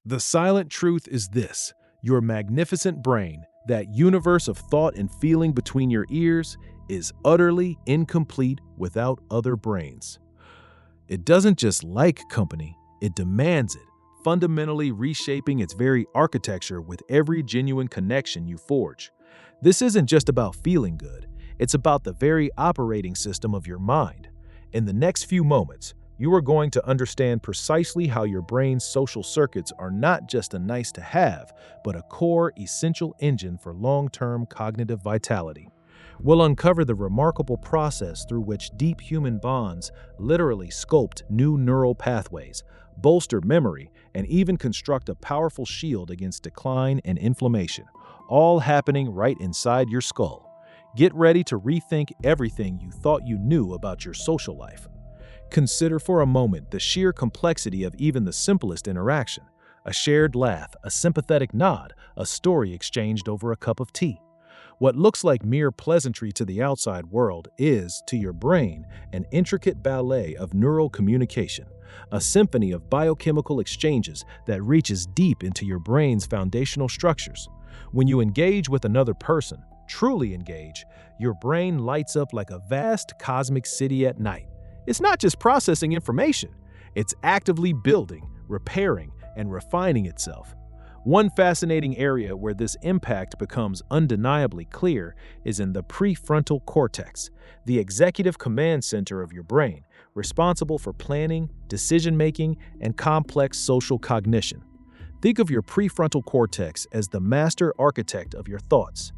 The silent truth is this: your magnificent brain, that universe of thought and feeling between your ears, is utterly incomplete without other brains. It doesn't just like company, it demands it, fundamentally reshaping its very architecture with every genuine connection you forge. This isn't just about feeling good, it's about the very operating system of your mind. In the next few moments, you are going to understand precisely how your brain's social circuits are not just a nice to have, but a core, essential engine for long-term cognitive vitality. We'll uncover the remarkable process through which deep human bonds literally sculpt new neural pathways, bolster memory, and even construct a powerful shield against decline and inflammation, all happening right inside your skull. Get ready to rethink everything you thought you knew about your social life. Consider for a moment the sheer complexity of even the simplest interaction: a shared laugh, a sympathetic nod, a story exchanged over a cup of tea. What looks like mere pleasantry to the outside world is, to your brain, an intricate ballet of neural communication, a symphony of biochemical exchanges that reaches deep into your brain's foundational structures. When you engage with another person, truly engage, your brain lights up like a vast cosmic city at night. It's not just processing information, it's actively building, repairing, and refining itself. One fascinating area where this impact becomes undeniably clear is in the prefrontal cortex, the executive command center of your brain, responsible for planning, decision-making, and complex social cognition. Think of your prefrontal cortex as the master architect of your thoughts.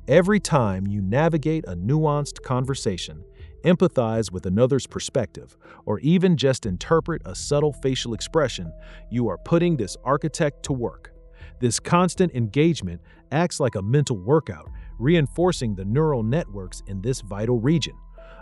Every time you navigate a nuanced conversation, empathize with another's perspective, or even just interpret a subtle facial expression, you are putting this architect to work. This constant engagement acts like a mental workout, reinforcing the neural networks in this vital region.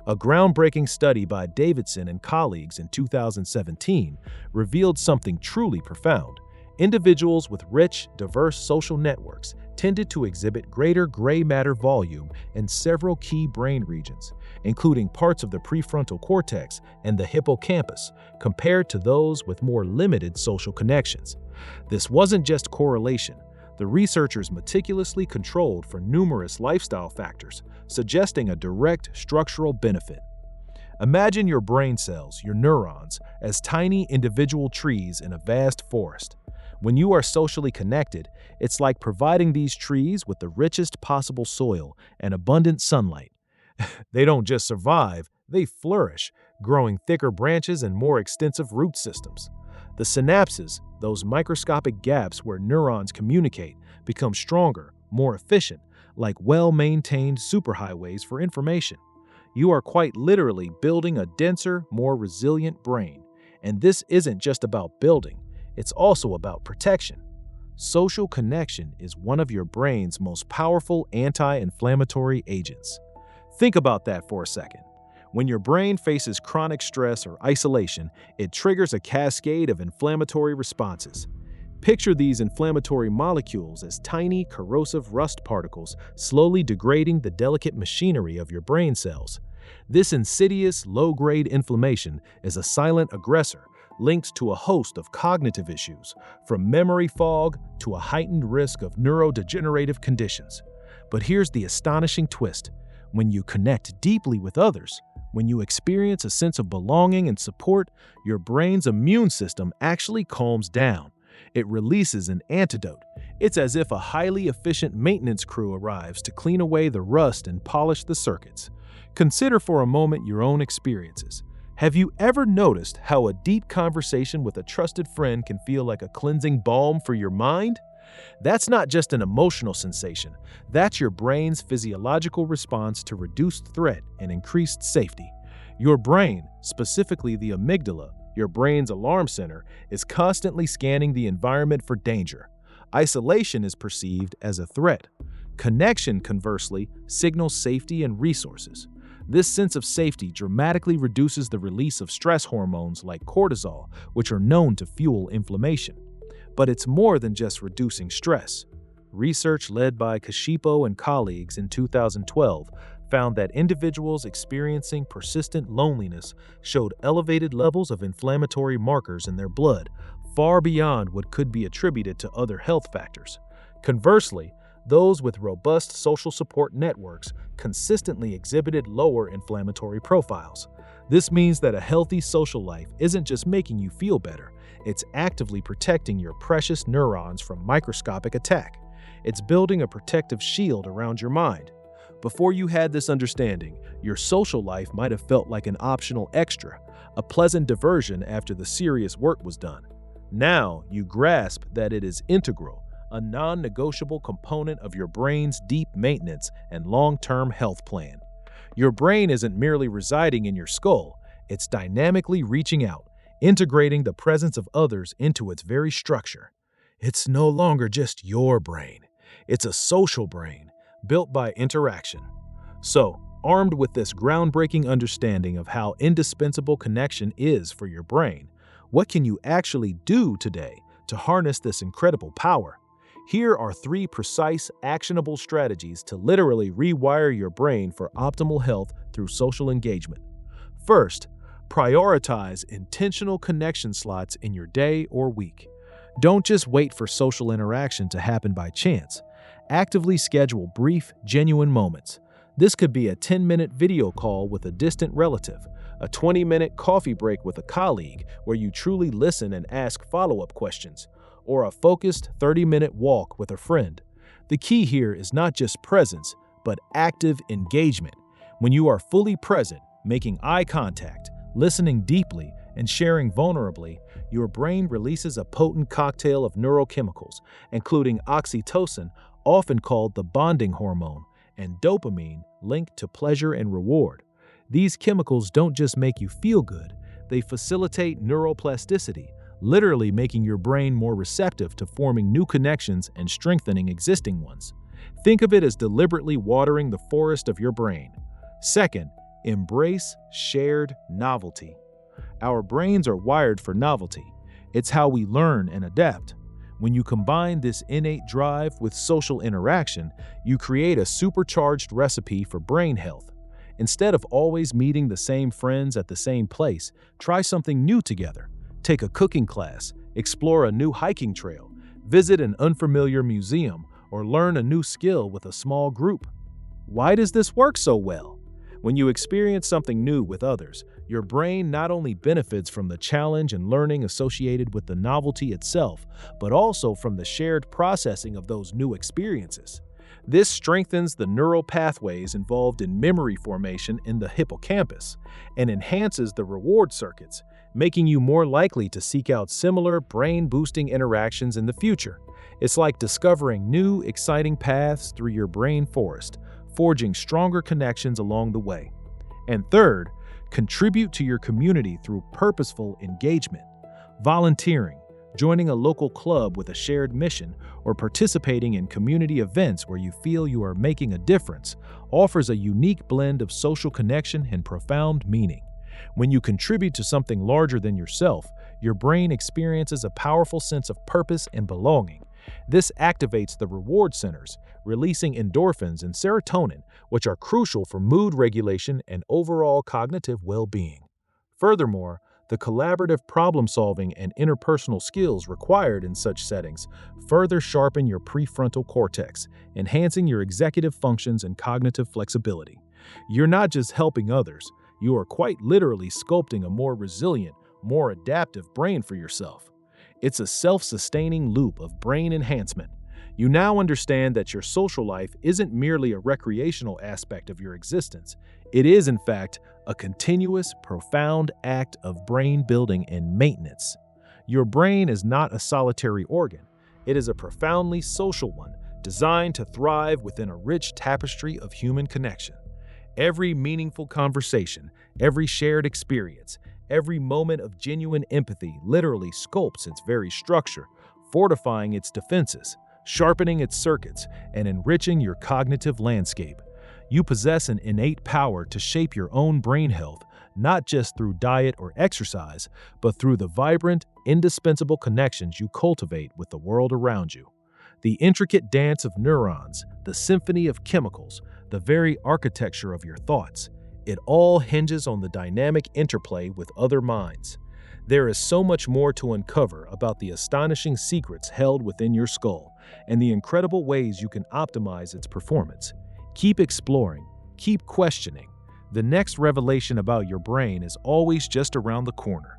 A groundbreaking study by Davidson and colleagues in 2017 revealed something truly profound. Individuals with rich, diverse social networks tended to exhibit greater gray matter volume in several key brain regions, including parts of the prefrontal cortex and the hippocampus, compared to those with more limited social connections. This wasn't just correlation. The researchers meticulously controlled for numerous lifestyle factors, suggesting a direct structural benefit. Imagine your brain cells, your neurons, as tiny individual trees in a vast forest. When you are socially connected, it's like providing these trees with the richest possible soil and abundant sunlight. They don't just survive, they flourish, growing thicker branches and more extensive root systems. The synapses, those microscopic gaps where neurons communicate, become stronger, more efficient, like well-maintained superhighways for information. You are quite literally building a denser, more resilient brain. And this isn't just about building. It's also about protection. Social connection is one of your brain's most powerful anti-inflammatory agents. Think about that for a second. When your brain faces chronic stress or isolation, it triggers a cascade of inflammatory responses. Picture these inflammatory molecules as tiny, corrosive rust particles slowly degrading the delicate machinery of your brain cells. This insidious, low-grade inflammation is a silent aggressor linked to a host of cognitive issues, from memory fog to a heightened risk of neurodegenerative conditions. But here's the astonishing twist. When you connect deeply with others, when you experience a sense of belonging and support, your brain's immune system actually calms down. It releases an antidote. It's as if a highly efficient maintenance crew arrives to clean away the rust and polish the circuits. Consider for a moment your own experiences. Have you ever noticed how a deep conversation with a trusted friend can feel like a cleansing balm for your mind? That's not just an emotional sensation. That's your brain's physiological response to reduced threat and increased safety. Your brain, specifically the amygdala, your brain's alarm center, is constantly scanning the environment for danger. Isolation is perceived as a threat. Connection, conversely, signals safety and resources. This sense of safety dramatically reduces the release of stress hormones like cortisol, which are known to fuel inflammation. But it's more than just reducing stress. Research led by Kashipo and colleagues in 2012 found that individuals experiencing persistent loneliness showed elevated levels of inflammatory markers in their blood, far beyond what could be attributed to other health factors. Conversely, those with robust social support networks consistently exhibited lower inflammatory profiles. This means that a healthy social life isn't just making you feel better, it's actively protecting your precious neurons from microscopic attack. It's building a protective shield around your mind. Before you had this understanding, your social life might have felt like an optional extra, a pleasant diversion after the serious work was done. Now you grasp that it is integral, a non-negotiable component of your brain's deep maintenance and long-term health plan. Your brain isn't merely residing in your skull, it's dynamically reaching out, integrating the presence of others into its very structure. It's no longer just your brain, it's a social brain, built by interaction. So, armed with this groundbreaking understanding of how indispensable connection is for your brain, what can you actually do today to harness this incredible power? Here are 3 precise, actionable strategies to literally rewire your brain for optimal health through social engagement. First, prioritize intentional connection slots in your day or week. Don't just wait for social interaction to happen by chance. Actively schedule brief, genuine moments. This could be a 10-minute video call with a distant relative, a 20-minute coffee break with a colleague where you truly listen and ask follow-up questions, or a focused 30-minute walk with a friend. The key here is not just presence, but active engagement. When you are fully present, making eye contact, listening deeply, and sharing vulnerably, your brain releases a potent cocktail of neurochemicals, including oxytocin, often called the bonding hormone, and dopamine, linked to pleasure and reward. These chemicals don't just make you feel good, they facilitate neuroplasticity, literally making your brain more receptive to forming new connections and strengthening existing ones. Think of it as deliberately watering the forest of your brain. Second, embrace shared novelty. Our brains are wired for novelty. It's how we learn and adapt. When you combine this innate drive with social interaction, you create a supercharged recipe for brain health. Instead of always meeting the same friends at the same place, try something new together. Take a cooking class, explore a new hiking trail, visit an unfamiliar museum, or learn a new skill with a small group. Why does this work so well? When you experience something new with others, your brain not only benefits from the challenge and learning associated with the novelty itself, but also from the shared processing of those new experiences. This strengthens the neural pathways involved in memory formation in the hippocampus and enhances the reward circuits, making you more likely to seek out similar brain-boosting interactions in the future. It's like discovering new, exciting paths through your brain forest, forging stronger connections along the way. And third, contribute to your community through purposeful engagement. Volunteering, joining a local club with a shared mission, or participating in community events where you feel you are making a difference, offers a unique blend of social connection and profound meaning. When you contribute to something larger than yourself, your brain experiences a powerful sense of purpose and belonging. This activates the reward centers, releasing endorphins and serotonin, which are crucial for mood regulation and overall cognitive well-being. Furthermore, the collaborative problem-solving and interpersonal skills required in such settings further sharpen your prefrontal cortex, enhancing your executive functions and cognitive flexibility. You're not just helping others, you are quite literally sculpting a more resilient, more adaptive brain for yourself. It's a self-sustaining loop of brain enhancement. You now understand that your social life isn't merely a recreational aspect of your existence. It is, in fact, a continuous, profound act of brain building and maintenance. Your brain is not a solitary organ. It is a profoundly social one, designed to thrive within a rich tapestry of human connection. Every meaningful conversation, every shared experience, every moment of genuine empathy literally sculpts its very structure, fortifying its defenses, sharpening its circuits, and enriching your cognitive landscape. You possess an innate power to shape your own brain health, not just through diet or exercise, but through the vibrant, indispensable connections you cultivate with the world around you. The intricate dance of neurons, the symphony of chemicals, the very architecture of your thoughts, it all hinges on the dynamic interplay with other minds. There is so much more to uncover about the astonishing secrets held within your skull and the incredible ways you can optimize its performance. Keep exploring, keep questioning. The next revelation about your brain is always just around the corner.